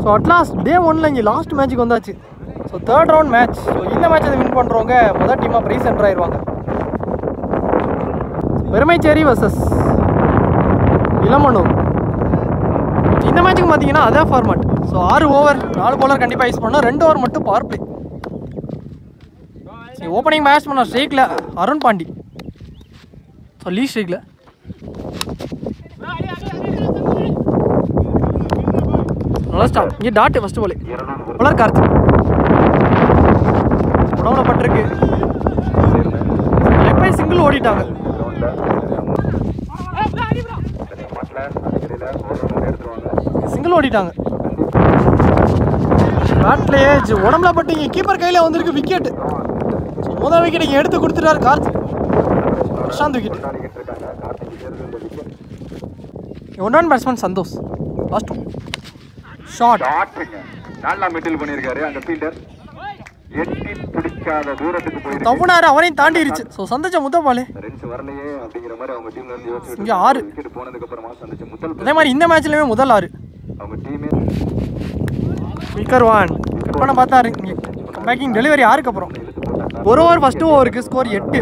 So at last டே 1ல் இங்கே last மேட்ச்சுக்கு வந்தாச்சு. So 3rd round match. So இந்த மேட்ச் அதை வின் பண்ணுறவங்க முதல் டீமாக ப்ரைஸ் என்ட்ரு ஆயிடுவாங்க. பெருமைச்சேரி வர்சஸ் இளமனூர். இந்த மேட்ச்சுக்கு பார்த்தீங்கன்னா அதே ஃபார்மேட். ஸோ 6 ஓவர் 4 bowler கண்டிப்பாக யூஸ் பண்ணணும். 2 ஓவர் மட்டும் பவர் பிளே. ஓப்பனிங் மேட்ச் பண்ண ஸ்ட்ரைக்கில் அருண் பாண்டி. ஸோ லீ ஸ்ட்ரைக்கில் நல்லா ஸ்டாப். இங்கே dot first ball bowler Karthik உடம்புல பட்டிருக்கு. லெக் பை சிங்கிள் ஓடிட்டாங்க. சிங்கிள் ஓடிட்டாங்க. பேட்லேயே உடம்புல பட்டு இங்கே கீப்பர் கையில் வந்திருக்கு விக்கெட்டு. முதல் விக்கெட் இங்கே எடுத்து கொடுத்துட்டாரு Karthik. Prashanth wicket. 1 batsman Santhosh. Last shot நல்லா மிடில் பண்ணியிருக்காரு அந்த ஃபீல்டர். எட்டி பிடிக்காத தூரத்துக்கு போய் தவனாரு அவரையும் தாண்டிருச்சு. ஸோ சந்திச்ச முத பால் ரன்ஸ் வரலையே அப்படிங்கிற மாதிரி அவங்க டீம்ல இருந்து யோசிச்சு இங்கே 6 விக்கெட் போனதுக்கு அப்புறமா சந்திச்ச முதல் அதே மாதிரி இந்த மேட்ச்லயுமே முதல் 6 அவங்க டீமே விக்கர் வான் கட் பண்ண பார்த்தாரு. பேக்கிங் டெலிவரி 6க்கு அப்புறம் 1 ஓவர் ஃபர்ஸ்ட் ஓவருக்கு ஸ்கோர் 8.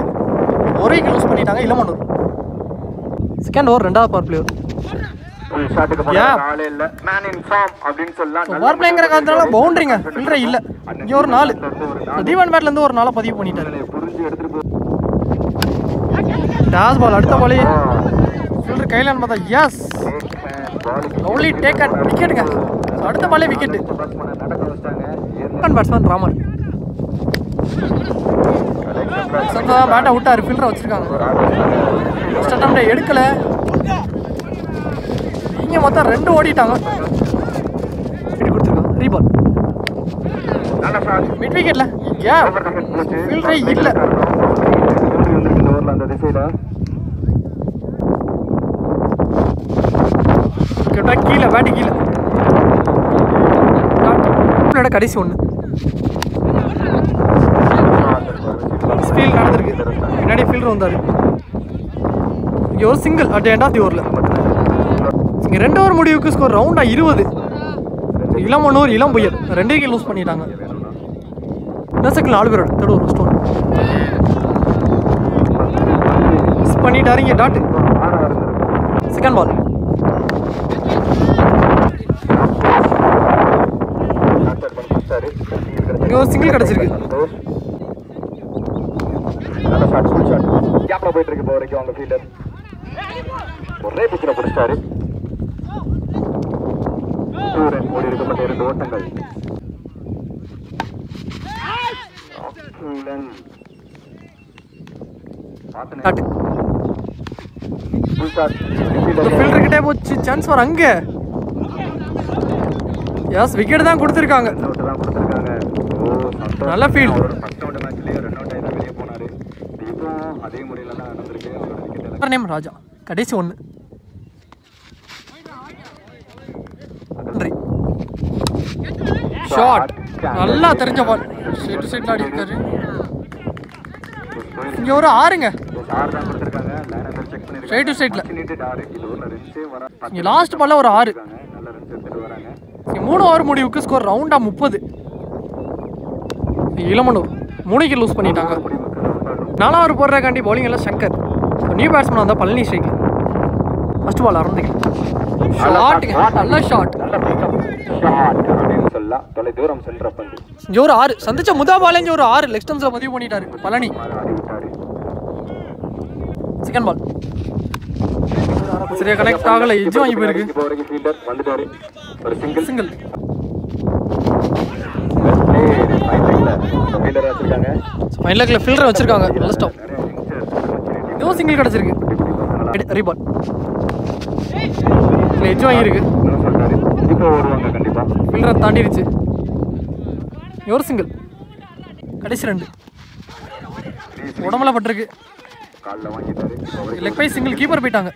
1 விக்கெட் லூஸ் பண்ணிட்டாங்க இளமனூர். செகண்ட் ஓவர் 2வது பவர் பிளே. பவர் பிளேங்கிற காரணத்தால பவுண்டரிங்க ஃபில்டரே இல்லை. இங்கே ஒரு 4 தீவன் பேட்லேருந்து ஒரு 4 பதிவு பண்ணிட்டாரு. டாஸ் பால் அடுத்த பாலே ஃபில்டர் கையில் பார்த்தா எஸ் லவ்லி டேக்கன் விக்கெட்டுங்க. அடுத்த பாலே விக்கெட்டு. பேட்ஸ்மேன் ராமர் பேட்டை விட்டாரு. ஃபில்டரை வச்சிருக்காங்க. ஃபர்ஸ்ட் அட்டம்ப்ட் எடுக்கல. இங்கே மொத்தம் 2 ஓடிட்டாங்க. விக்கெட் கொடுத்துருக்காங்க. ரீபால் மிட் விக்கெட்ல ஃபீல்டரே இல்லை. கீழே பேட்டு கீழே கடைசி 1 ஃபீல்ட் நடந்திருக்கு. பின்னாடி ஃபீல்டர் வந்தார். இங்கே ஒரு single at end of the ஓவரில். இங்கே 2 ஓவர் முடிவுக்கு ஸ்கோர் ரவுண்டாக 20. இளமனூர் இளம் புயல் 2 விக்கெட் லூஸ் பண்ணிட்டாங்க. இந்த செகண்ட் 4 பேரோட தேர்ட் ஓவர் ஸ்டோன் மிஸ் பண்ணிட்டாரு. இங்கே டாட்டு செகண்ட் பால். இங்கே ஒரு சிங்கிள் கிடச்சிருக்கு. போயிட்டு இருக்கு இப்போ வரைக்கும் அவங்க ஃபீல்டர் ஒரே பிச்சில் பிடிச்சாரு. 2 ரன் ஓடி இருக்கப்பட்ட 2 ஓட்டங்கள். ஃபீல்டர் கிட்டே போச்சு. சான்ஸ் வர அங்கே எஸ் விக்கெட் தான் கொடுத்துருக்காங்க. நல்ல ஃபீல்ட். நேம் ராஜா கடைசி 1. ஷாட் நல்லா தெரிஞ்ச பால் ஸ்ட்ரைட் டு ஸ்ட்ரைட்ல ஆடி இருக்காரு. இங்க ஒரு 6ங்க ஸ்ட்ரைட் டு ஸ்ட்ரைட்ல. இங்க லாஸ்ட் பால்ல ஒரு 6. 3 ஓவர் முடிவுக்கு ஸ்கோர் ரவுண்டா 30. இளமனூர் 3 விக்கெட் லூஸ் பண்ணிட்டாங்க. 4 ஓவர் போடுறக்காண்டி பவுலிங் எல்லாம் சங்கர். நியூ பேட்ஸ்மேன் வந்தால் பழனி ஸ்ட்ரைக்கு. ஃபர்ஸ்ட் பால் அறந்துங்க ஷாட்டுங்க. நல்ல ஷாட். இங்கே ஒரு 6 சந்திச்ச முதல் பால். இங்கே ஒரு 6 லெக் ஸ்டம்ஸில் பதிவு பண்ணிட்டாரு பழனி. செகண்ட் பால் சரியா கனெக்ட் ஆகலை. எஜ்ஜு வாங்கி போயிருக்கு. சிங்கிள் ஃபைன் லெக்ல ஃபீல்டர் வச்சிருக்காங்க. நல்ல ஸ்டாப். இதுவும் சிங்கிள் கிடச்சிருக்கு. ரீபால் எஜ்ஜு வாங்கியிருக்கு. ஃபீல்டரை தாண்டிடுச்சு. ஒரு சிங்கிள் கடைசி 2 உடம்புல பட்டிருக்கு. லெக் பை சிங்கிள் கீப்பர் போயிட்டாங்க.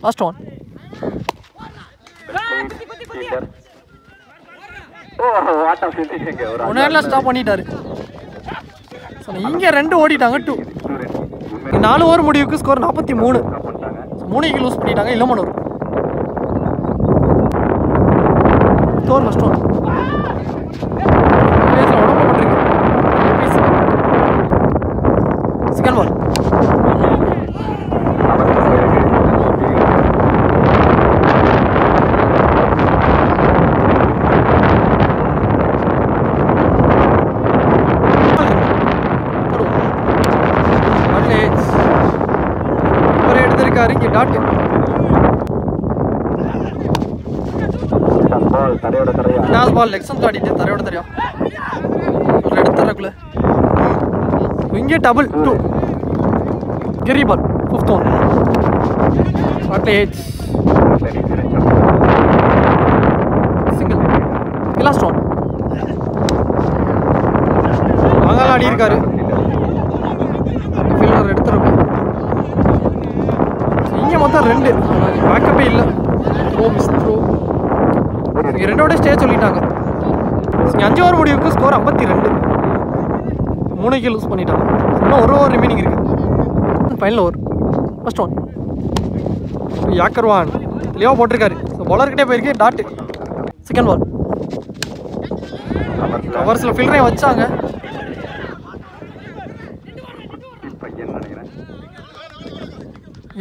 லாஸ்ட் 1 1 ஸ்டாப் பண்ணிட்டாரு. இங்கே 2 ஓடிட்டாங்க. 2 4 ஓவர் முடிவுக்கு ஸ்கோர் 43. 3 விக்கெட் லூஸ் பண்ணிட்டாங்க Ilamanur. 4th over first one. உடம்பு போட்டிருக்கு. Second ball. இங்கே டாட் நாலு பால் லெக்ஸம் காட்டிட்டு தரையோட தரையா ஒரு எடுத்துறக்குள்ள இங்கே டபுள் 2 கிரி ball 5th one. Edge single last one. வாங்கால ஆடி இருக்காரு ஃபீல்டர் எடுத்துறக்குள்ள இங்கே மொத்தம் 2 பேக்கப்பே இல்லை. Throw miss throw. இங்கே 2 ஸ்டே சொல்லிட்டாங்க. இங்கே 5 ஓவர் முடிவுக்கு ஸ்கோர் 52. 3 லூஸ் பண்ணிட்டாங்க. இன்னும் ஒரு ஓவர் ரிமைனிங் இருக்குது. Final over first one. யாக்கர்வான் லியோ போட்டிருக்காரு. ஸோ பவுலர்கிட்டே போயிருக்கு டாட். Second ball. கவர்ஸில் ஃபில்டரையும் வச்சாங்க.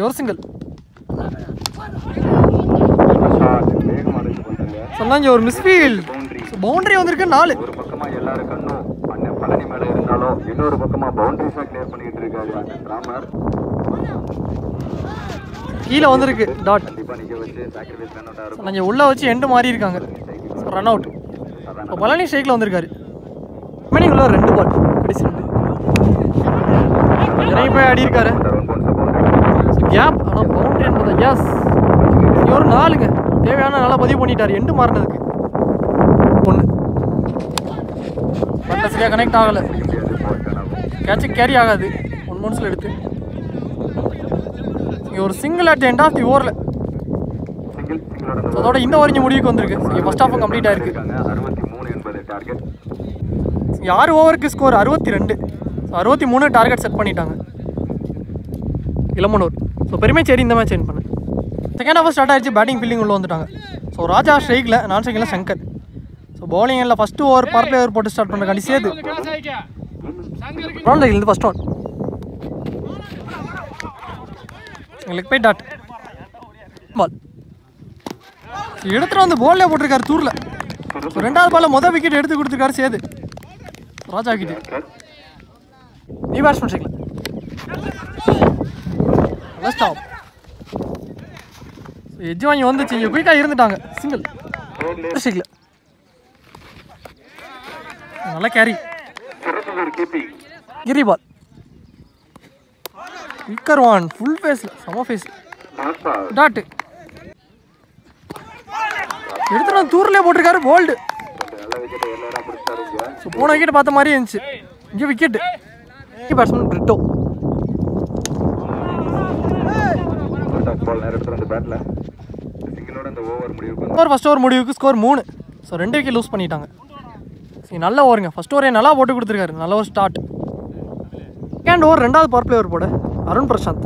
யோர் சிங்கிள். சொன்னாங்க ஒரு மிஸ்ஃபீல்ட். பவுண்டரி வந்திருக்கு 4. ஒரு பக்கமா எல்லாரும் கண்ணும் அண்ணன் பழனி மேல இருந்தாலும் இன்னொரு பக்கமா பவுண்டரிஸா கிளியர் பண்ணிட்டு இருக்காரு அண்ணன் ராமர். கீழே வந்திருக்கு டாட். கண்டிப்பா நிக்க வச்சு சாக்ரிஃபைஸ் ரன் அவுட் ஆகும். சொன்னாங்க உள்ள வச்சு எண்டு மாறி இருக்காங்க. Run out. இப்போ பழனி ஸ்ட்ரைக்கில் வந்திருக்காரு. ரிமைனிங் உள்ள 2 பால் கடைசி 2. இறங்கி போய் ஆடி இருக்காரு. கேப் ஆனால் பவுண்டரி என்பதா எஸ் ஒரு 4ங்க தேவையான நல்லா பதிவு பண்ணிட்டார். எண்டு மாறினதுக்கு 1 பட்டில் சரியாக கனெக்ட் ஆகலை. கேட்சு கேரி ஆகாது 1 மந்த்ஸில் எடுத்து. இங்கே ஒரு single at end of the ஓவரில். அதோட இந்த ஓவர் இங்கே முடிவுக்கு வந்திருக்கு. இங்கே ஃபர்ஸ்ட் ஹாஃபும் கம்ப்ளீட் ஆயிருக்கு. 6 ஓவருக்கு ஸ்கோர் 62. 63 டார்கெட் செட் பண்ணிட்டாங்க இளமனூர். ஸோ பெருமைச்சேரி இந்த மேட்ச் என் பண்ணேன். செகண்ட் ஹாஃப் ஸ்டார்ட் ஆகிடுச்சு. பேட்டிங் ஃபீல்டிங் உள்ள வந்துட்டாங்க. ஸோ ராஜா ஸ்ட்ரைக்கில், நான் ஸ்ட்ரைக்கில் சங்கர். ஸோ பவுலிங்கில் first over power play over போட்டு ஸ்டார்ட் பண்ணுற கண்டி சேது ரவுண்ட் இருந்து first one. Leg bye dot ball எடுத்துகிட்டு வந்து பால்லே போட்டிருக்காரு தூரில். ஸோ 2வது பாலில் மொதல் விக்கெட் எடுத்து கொடுத்துருக்காரு சேது ராஜா கிட்ட. நீ பேட்ஸ்மேன் ஸ்ட்ரைக்கில் ஸ்டாப். எஜ்ஜு வாங்கி வந்துச்சு. இங்கே குயிக்காக இருந்துட்டாங்க. சிங்கிள் ஸ்ட்ரைக்கில் நல்லா கேரி. கிரி பால். விக்கர்வான் ஃபுல் ஃபேஸில் செம ஃபேஸ் டாட்டு எடுத்துட்டு வந்து தூரிலே போட்டிருக்காரு போல்டு. ஸோ போன விக்கெட் பார்த்த மாதிரி இருந்துச்சு. இங்கே wicket batsman Brito. First over முடிவுக்கு ஸ்கோர் 3. ஸோ 2 விக்கெட் லூஸ் பண்ணிட்டாங்க. சரி நல்ல ஓவருங்க. ஃபர்ஸ்ட் ஓவரே நல்லா போட்டு கொடுத்துருக்காரு. நல்ல ஒரு ஸ்டார்ட். செகண்ட் ஓவர் 2வது பவர் பிளே ஓவர் போட அருண் பிரசாந்த்.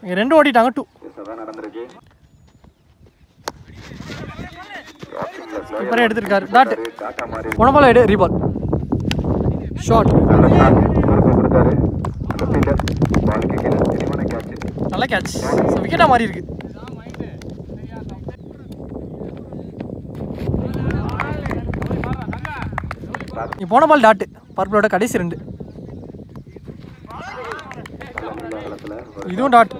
இங்கே 2 ஓடிட்டாங்க 2. சூப்பராக எடுத்திருக்காரு டாட். உணபால் எடு ரீபால் ஷார்ட். நல்ல கேட்ச். ஸோ விக்கெட்டாக மாறி இருக்கு. நீ போன பால் டாட்டு பர்பிளோட கடைசி 2. இதுவும் டாட்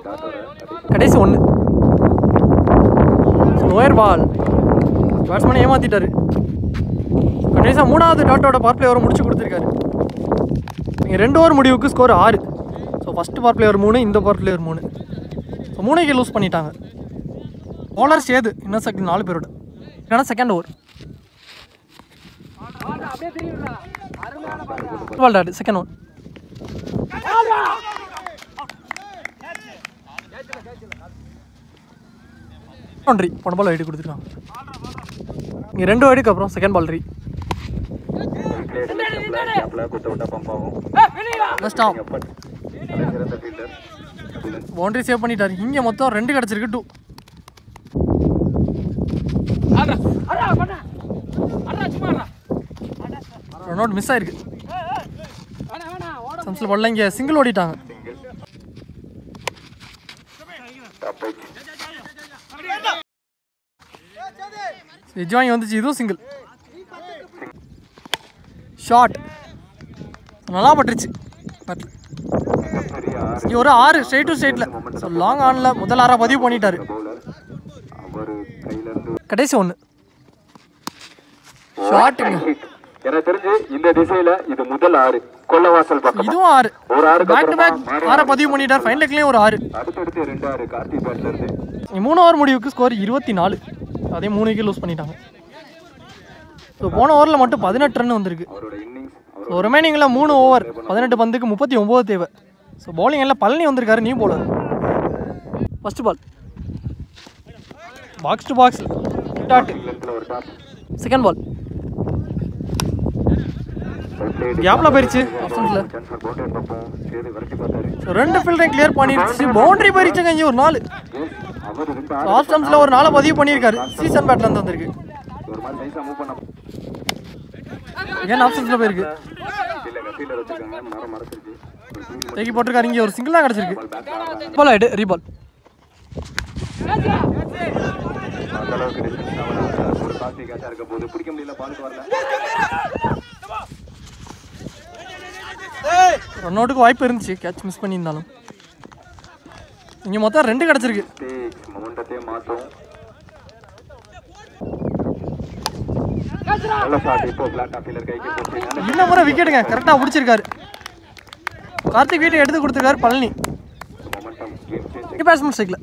கடைசி 1. லோயர் பால் பேட்ஸ்மேனை ஏமாத்திட்டாரு. கடைசியாக 3வது டாட்டோட பவர் பிளே ஓவர் முடிச்சு கொடுத்துருக்காரு. நீங்கள் 2 ஓவர் முடிவுக்கு score 6. So first power play over 3, இந்த power play over 3. So 3 wicket lose பண்ணிட்டாங்க. பவுலர் சேது இன்னும் 4 பேரோட. ஏன்னா second over ball dot second over. Boundary போன பால் வெயிட் கொடுத்துருக்காங்க. இங்கே 2 ஓவருக்கு அப்புறம் செகண்ட் பால் ரீ பவுண்டரி சேவ் பண்ணிட்டாரு. இங்கே மொத்தம் 2 கிடச்சிருக்கு. 2 ரன் அவுட் மிஸ் ஆயிருக்கு. சம்ஸில் போடல, இங்கே சிங்கிள் ஓடிட்டாங்க. எஜ் வாங்கி வந்துச்சு, இதுவும் சிங்கிள் ஷாட். நல்லா பட்டுருச்சு. இங்கே ஒரு 6 ஸ்ட்ரெயிட் டு ஸ்ட்ரெயிட்டில். ஸோ லாங் ஆனில் முதல் 6 பதிவு பண்ணிட்டாரு. கடைசி 1 ஷாட்டுங்க. எனக்கு தெரிஞ்சு இந்த திசையில இது முதல் 6 கொல்லவாசல் பக்கம். இதுவும் 6 பேக் டு பேக் 6 பதிவு பண்ணிட்டார். ஃபைனலுக்குலேயும் ஒரு 6. அடுத்தடுத்து 2 6 கார்த்திக் பேட்ல இருந்து. 3 ஓவர் முடிவுக்கு ஸ்கோர் 24. அதே 3 விக்கெட் லூஸ் பண்ணிட்டாங்க. ஸோ போன ஓவரில் மட்டும் 18 ரன் வந்திருக்கு. ஸோ ரிமைனிங்கில் 3 ஓவர் 18 பந்துக்கு 39 தேவை. ஸோ பவுலிங் எல்லாம் பழனி வந்திருக்காரு, new bowler. First ball box to box dot. Second ball கேப்பில் போயிடுச்சு. ஆப்ஷன்ஸில் 2 ஃபீல்டையும் கிளியர் பண்ணிடுச்சு. பவுண்டரி போயிடுச்சுங்க. இங்கே ஒரு 4. ஆப்ஷன்ஸில் ஒரு 4 பதிவு பண்ணியிருக்காரு. சீசன் பேட்லேருந்து வந்திருக்கு. ஏன் ஆப்ஷன்ஸில் போயிருக்கு, தேக்கி போட்டிருக்காரு. இங்கே ஒரு சிங்கிள் தான் கிடச்சிருக்கு. பால் ஆகிடு ரீபால். ரன் அவுட்டுக்கு வாய்ப்பு இருந்துச்சு, கேட்ச் மிஸ் பண்ணியிருந்தாலும். இங்கே மொத்தம் 2 கிடச்சிருக்கு. இந்த முறை விக்கெட்டுங்க கரெக்டாக பிடிச்சிருக்காரு. கார்த்திக் வீட்டை எடுத்து கொடுத்துருக்காரு பழனி. பேட்ஸ்மேன் ஸ்ட்ரைக்கில்.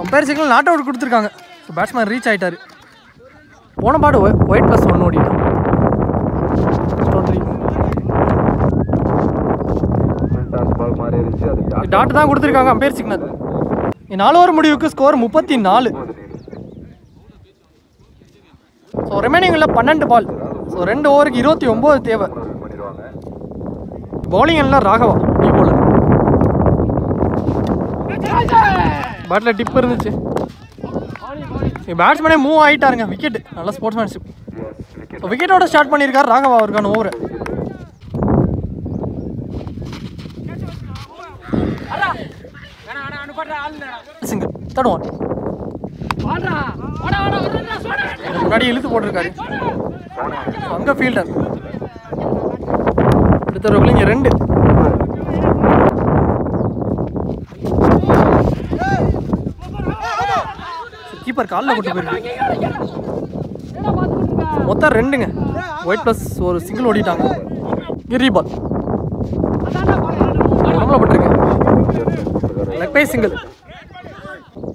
அம்பையர் சிக்னல் நாட் அவுட் கொடுத்துருக்காங்க. ஸோ பேட்ஸ்மேன் ரீச் ஆகிட்டார். போன பாடு ஒயிட் ப்ளஸ் 1 ஓடிட்டான். டாட் தான் கொடுத்துருக்காங்க அம்பையர் சிக்னல். 4 ஓவர் முடிவுக்கு ஸ்கோர் 34. ஸோ ரிமைனிங்கில் 12 பால். ஸோ 2 ஓவருக்கு 29 தேவை. பவுலிங் எல்லாம் ராகவா நியூ பவுலர். பேட்டில் டிப் இருந்துச்சு. பேட்ஸ்மேனே மூவ் ஆகிட்டாருங்க. விக்கெட் நல்ல ஸ்போர்ட்ஸ்மேன்ஷிப். ஸோ விக்கெட்டோட ஸ்டார்ட் பண்ணியிருக்காரு ராகவா அவருக்கான ஓவரை. Single third 1. முன்னாடி இழுத்து போட்டிருக்காரு. அங்கே ஃபீல்டர் எடுத்தவர்கள் இங்கே 2. கீப்பர் காலில் போட்டு போயிருக்கு. மொத்தம் 2ங்க. ஒயிட் ப்ளஸ் ஒரு சிங்கிள் ஓடிட்டாங்க. ரீபால் நம்மள போட்டிருக்கு. Leg bye single.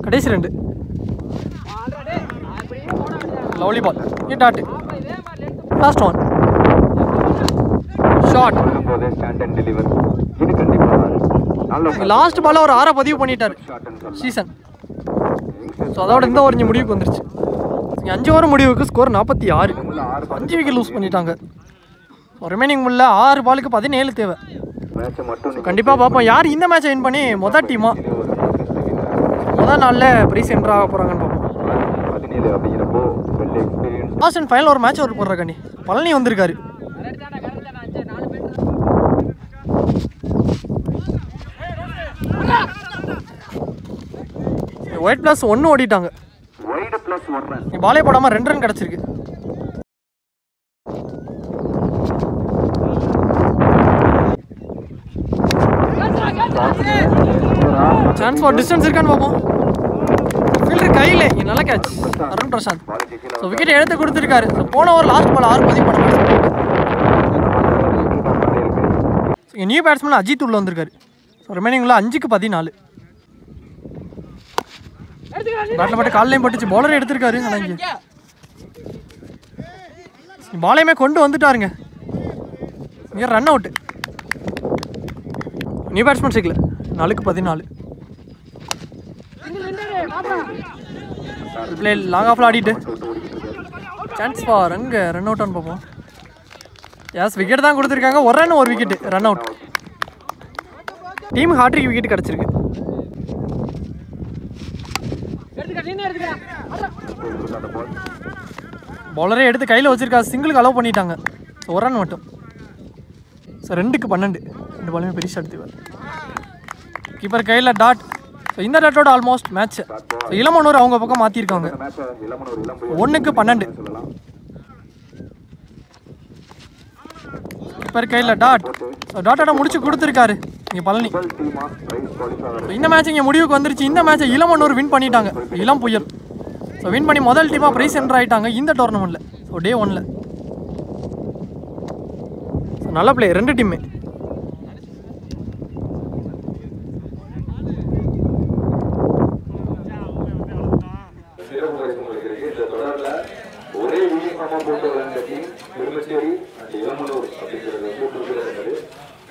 கடைசி 2 lovely ball. Dot last 1 shot. Last ball ஒரு 6 பதிவு பண்ணிட்டார் சீசன். ஸோ அதோட இந்த ஓவர் இங்கே முடிவுக்கு வந்துருச்சு. 5 ஓவர் முடிவுக்கு ஸ்கோர் 46. 5 விக்கெட் லூஸ் பண்ணிட்டாங்க. ரிமைனிங் உள்ள 6 பாலுக்கு 17 தேவை. கண்டிப்பாக பார்ப்போம் யார் இந்த மேட்சை வின் பண்ணி மொதல் டீமா முதல் நாளில் ப்ரைஸ் என்ட்ரு ஆக போகிறாங்கன்னு பார்ப்போம். லாஸ்ட் அண்ட் ஃபைனல் ஒரு மேட்ச் ஒரு போடுறாக்கண்டி பழனி வந்திருக்காரு. ஒயிட் ப்ளஸ் 1 ஓடிட்டாங்க. பாலே போடாமல் 2 ரன் கிடச்சிருக்கு. சான்ஸ் ஃபார் டிஸ்டன்ஸ் இருக்கான்னு பார்ப்போம். ஃபீல்டர் கையில் நல்ல catch Arun Prashanth. So wicket எடுத்து கொடுத்துருக்காரு. ஸோ போன ஓவர் லாஸ்ட் பால் 6 பதிவு பண்ண. நியூ பேட்ஸ்மேன் அஜித் உள்ள வந்திருக்காரு. ஸோ ரிமைனிங்கில் 5க்கு 14. பேட்டில் மட்டும் காலையும் பட்டுச்சு. பவுலர் எடுத்திருக்காரு. ஆனால் இங்கே பாலையுமே கொண்டு வந்துட்டாருங்க. இங்கே ரன் அவுட்டு. நியூ பேட்ஸ்மேன் சிக்கல 4க்கு 14. பிளே லாங் ஆஃப்ல ஆடிட்டு சான்ஸ் ஃபார் அங்கே ரன் அவுட்டான்னு பார்ப்போம். எஸ் விக்கெட் தான் கொடுத்துருக்காங்க. ஒரு ரன் ஒரு wicket run out. Team hattrick wicket கிடச்சிருக்கு. பவுலரே எடுத்து கையில் வச்சிருக்கா. சிங்கிளுக்கு அலோவ் பண்ணிட்டாங்க. ஸோ ஒரு ரன் மட்டும். ஸோ 2க்கு 12. 2 பாலுமே பெரிய ஷாட் தேவை. கீப்பர் கையில் டாட். ஸோ இந்த டாட்டோட ஆல்மோஸ்ட் மேட்ச். ஸோ இளமனூர் அவங்க பக்கம் மாற்றிருக்காங்க. 1க்கு 12. கீப்பர் கையில் டாட். ஸோ டாட்டோட முடிச்சு கொடுத்துருக்காரு இங்கே பழனி. இந்த மேட்ச் இங்கே முடிவுக்கு வந்துருச்சு. இந்த மேட்சை இளமனூர் வின் பண்ணிட்டாங்க. இளம் புயல். ஸோ வின் பண்ணி முதல் டீமாக ப்ரைஸ் என்ட்ரு ஆகிட்டாங்க இந்த டோர்னமெண்ட்டில். ஸோ டே 1ல். ஸோ நல்ல பிளே 2 டீமே. ஒரே யூனிஃபார்மா போட்டு விளையாண்ட டீம் பெருமச்சேரி அண்ட் இளமனூர் அப்படிங்கிறது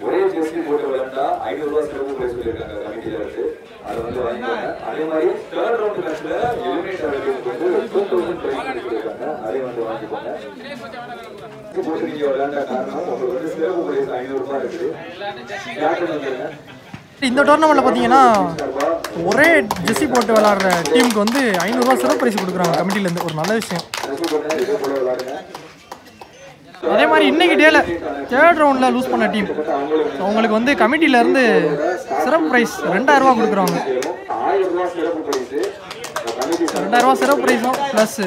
ஒரே ஜெர்சி போட்டு விளையாண்டா 500 ரூபாய் சிறப்பு பிரைஸ் சொல்லியிருக்காங்க கமிட்டியில இருந்து. அதை வாங்கிக்கோங்க. அதே மாதிரி தேர்ட் ரவுண்ட் மேட்ச்ல எலிமினேட் ஆகிறதுக்கு 2000 பிரைஸ் சொல்லியிருக்காங்க. அதை வாங்கிக்கோங்க. போட்டு நீங்க விளையாண்ட காரணம் உங்களுக்கு சிறப்பு பிரைஸ் 500 ரூபாய் இருக்குது. கேப்டன் வந்துருங்க. இந்த டோர்னமெண்ட்டில் பார்த்தீங்கன்னா ஒரே ஜெர்சி போட்டு விளாட்ற டீமுக்கு 500 ரூபா சிறப்பு பிரைஸ் கொடுக்குறாங்க கமிட்டிலேருந்து. ஒரு நல்ல விஷயம். அதே மாதிரி இன்னைக்கு டேல தேர்ட் ரவுண்டில் லூஸ் பண்ண டீம் அவங்களுக்கு கமிட்டியிலேருந்து சிறப்பு ப்ரைஸ் 2000 ரூபா கொடுக்குறாங்க. 2000 ரூபா சிறப்பு ப்ரைஸும் ப்ளஸ்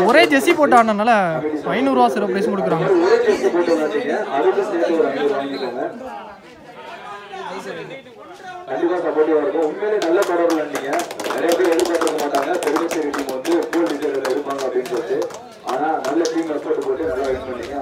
ஒரே ஜெர்சி போட்டு ஆனதுனால 500 ரூபா சிறப்பு ப்ரைஸும் கொடுக்குறாங்க. கண்டிப்பா சப்போர்ட்டிவா இருக்கும். உண்மையிலே நல்ல படம் விளையாண்டீங்க. நிறைய பேர் எதிர்பார்க்க மாட்டாங்க பெருமச்சேரி டீம் கோல் டிசைடர்ல இருப்பாங்க அப்படின்னு சொல்லிட்டு. ஆனா நல்ல டீம் எஃபர்ட் போட்டு நல்லா வின் பண்ணீங்க.